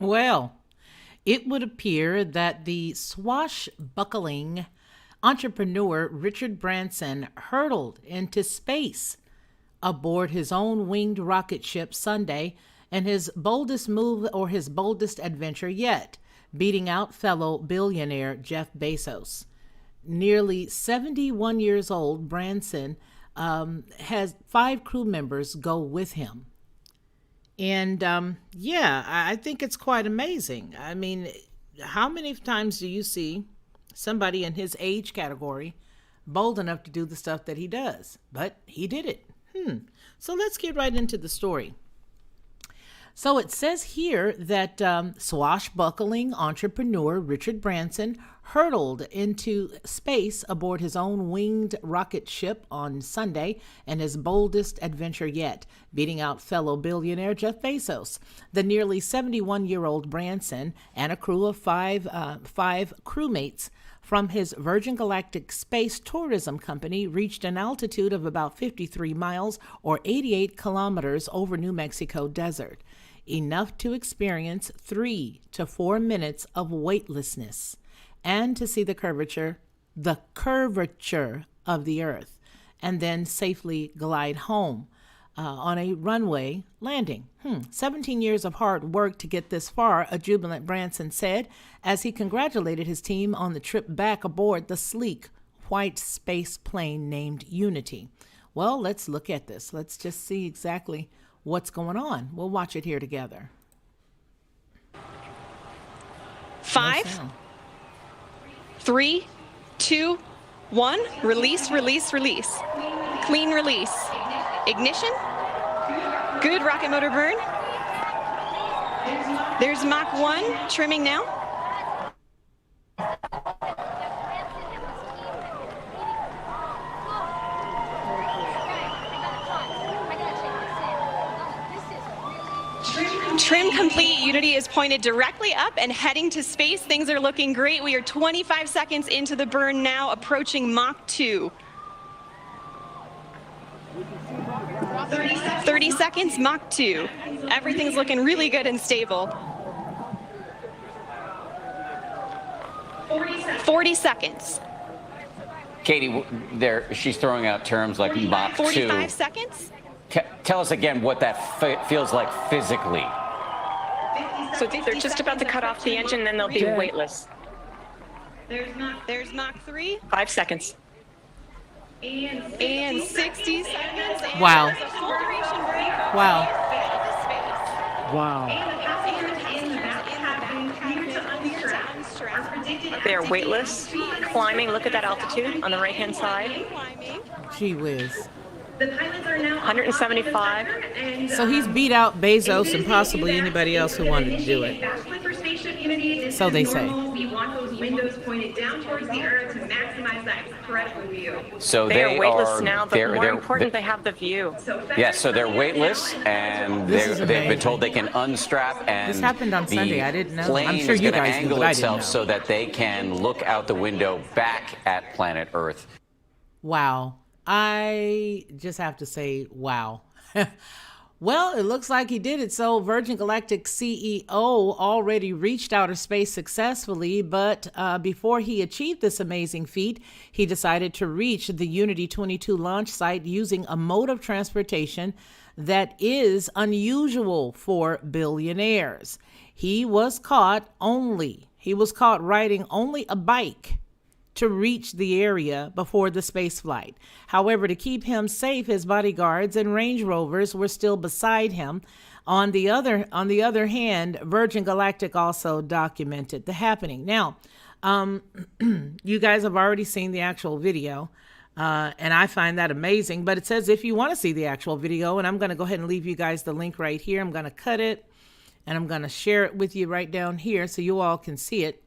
Well, it would appear that the swashbuckling entrepreneur Richard Branson hurtled into space aboard his own winged rocket ship Sunday in his boldest move or his boldest adventure yet, beating out fellow billionaire Jeff Bezos. Nearly 71 years old, Branson has 5 crew members go with him. And yeah, I think it's quite amazing. I mean, how many times do you see somebody in his age category bold enough to do the stuff that he does? But he did it. So let's get right into the story. So it says here that swashbuckling entrepreneur Richard Branson hurtled into space aboard his own winged rocket ship on Sunday in his boldest adventure yet, beating out fellow billionaire Jeff Bezos. The nearly 71-year-old Branson and a crew of five crewmates from his Virgin Galactic space tourism company reached an altitude of about 53 miles or 88 kilometers over New Mexico desert, enough to experience 3 to 4 minutes of weightlessness and to see the curvature of the Earth, and then safely glide home on a runway landing. 17 years of hard work to get this far, a jubilant Branson said as he congratulated his team on the trip back aboard the sleek white space plane named Unity. Well, let's look at this. Let's just see exactly what's going on. We'll watch it here together. 5, 3, 2, 1. Release, release, release. Clean release. Ignition. Good rocket motor burn. There's Mach 1 trimming now. Trim complete. Unity is pointed directly up and heading to space. Things are looking great. We are 25 seconds into the burn now, approaching Mach 2. 30 seconds, Mach 2. Everything's looking really good and stable. 40 seconds. Katie, she's throwing out terms like Mach 2. 45 seconds. Tell us again what that feels like physically. So they're just about to cut off the engine, then they'll be weightless. There's Mach 3. 5 seconds. And 60 seconds. And Wow. there's a full duration break. Wow. Wow. They're weightless, climbing. Look at that altitude on the right-hand side. Gee whiz. 175. So he's beat out Bezos and possibly anybody else who wanted to do it. So they say. We want those windows pointed down towards the Earth to maximize that incredible view. So They are weightless now, but more important, they have the view. Yes, so they're weightless, and they've been told they can unstrap, and This happened on Sunday. I didn't know. plane I'm sure is you going to guys knew, angle but I didn't itself know. so that they can look out the window back at planet Earth. Wow. I just have to say, wow. Well, it looks like he did it. So Virgin Galactic CEO already reached outer space successfully, but before he achieved this amazing feat, he decided to reach the Unity 22 launch site using a mode of transportation that is unusual for billionaires. He was caught riding only a bike to reach the area before the space flight. However, to keep him safe, his bodyguards and Range Rovers were still beside him. On the other hand, Virgin Galactic also documented the happening. Now, you guys have already seen the actual video, and I find that amazing. But it says if you want to see the actual video, and I'm going to go ahead and leave you guys the link right here. I'm going to cut it, and I'm going to share it with you right down here so you all can see it.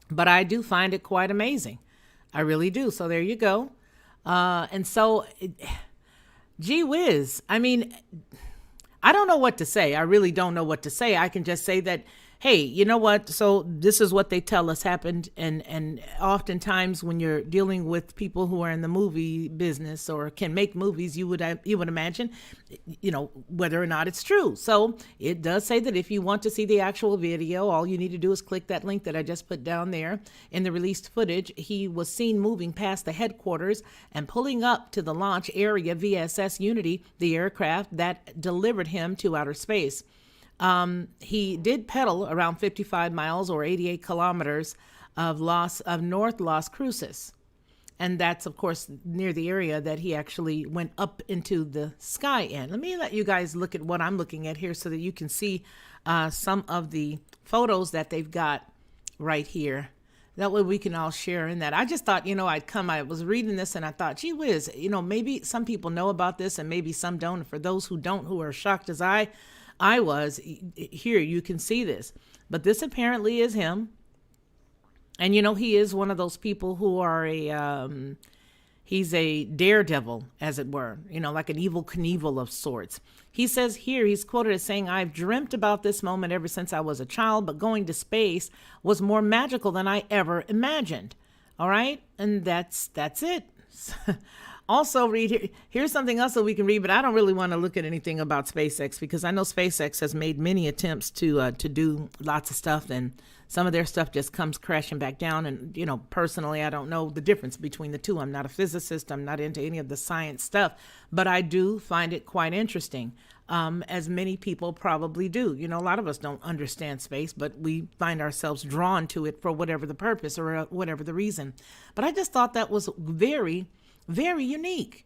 But I do find it quite amazing. I really do. So there you go. Gee whiz. I mean, I don't know what to say. I really don't know what to say. I can just say that hey, you know what? So this is what they tell us happened, and oftentimes when you're dealing with people who are in the movie business or can make movies, you would imagine, whether or not it's true. So it does say that if you want to see the actual video, all you need to do is click that link that I just put down there. In the released footage, he was seen moving past the headquarters and pulling up to the launch area VSS Unity, the aircraft that delivered him to outer space. He did pedal around 55 miles or 88 kilometers of North Las Cruces. And that's, of course, near the area that he actually went up into the sky in. Let me let you guys look at what I'm looking at here so that you can see some of the photos that they've got right here. That way we can all share in that. I just thought, I was reading this and I thought, gee whiz, maybe some people know about this and maybe some don't. For those who don't, who are shocked as I was, here you can see this, but this apparently is him. And he is one of those people who are he's a daredevil, as it were, like an evil Knievel of sorts. He says here, he's quoted as saying, "I've dreamt about this moment ever since I was a child, but going to space was more magical than I ever imagined." All right, and that's it. Also, here's something else that we can read, but I don't really want to look at anything about SpaceX because I know SpaceX has made many attempts to do lots of stuff, and some of their stuff just comes crashing back down. And, personally, I don't know the difference between the two. I'm not a physicist. I'm not into any of the science stuff, but I do find it quite interesting, as many people probably do. A lot of us don't understand space, but we find ourselves drawn to it for whatever the purpose or whatever the reason. But I just thought that was very, very unique.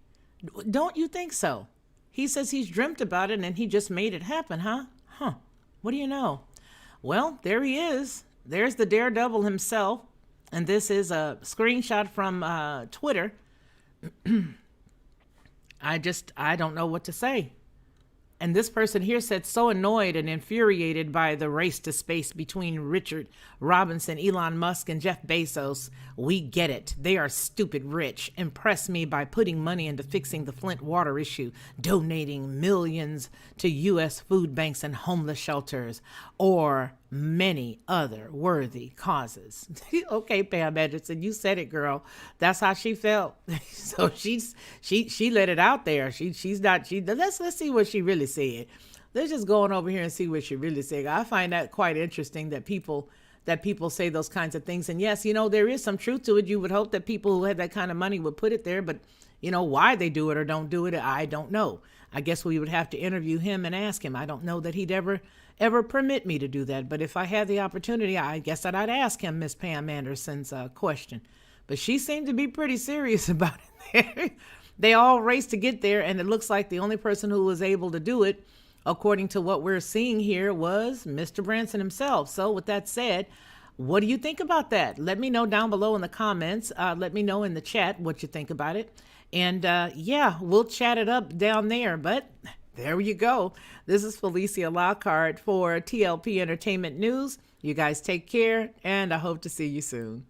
Don't you think so? He says he's dreamt about it and he just made it happen, huh? What do you know? Well, there he is. There's the daredevil himself. And this is a screenshot from Twitter. I don't know what to say. And this person here said, so annoyed and infuriated by the race to space between Richard Branson, Elon Musk, and Jeff Bezos. We get it. They are stupid rich. Impress me by putting money into fixing the Flint water issue, donating millions to U.S. food banks and homeless shelters, or many other worthy causes. Okay, Pam Anderson, you said it, girl. That's how she felt. So she let it out there. Let's see what she really said. Let's just go on over here and see what she really said. I find that quite interesting that people say those kinds of things. And yes, there is some truth to it. You would hope that people who had that kind of money would put it there, but why they do it or don't do it, I don't know. I guess we would have to interview him and ask him. I don't know that he'd ever permit me to do that. But if I had the opportunity, I guess I'd ask him Miss Pam Anderson's question. But she seemed to be pretty serious about it. They all raced to get there, and it looks like the only person who was able to do it, according to what we're seeing here, was Mr. Branson himself. So with that said, what do you think about that? Let me know down below in the comments. Let me know in the chat what you think about it. And yeah, we'll chat it up down there. But there you go. This is Felicia Lockhart for TLP Entertainment News. You guys take care, and I hope to see you soon.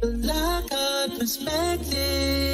Lockhart Perspective.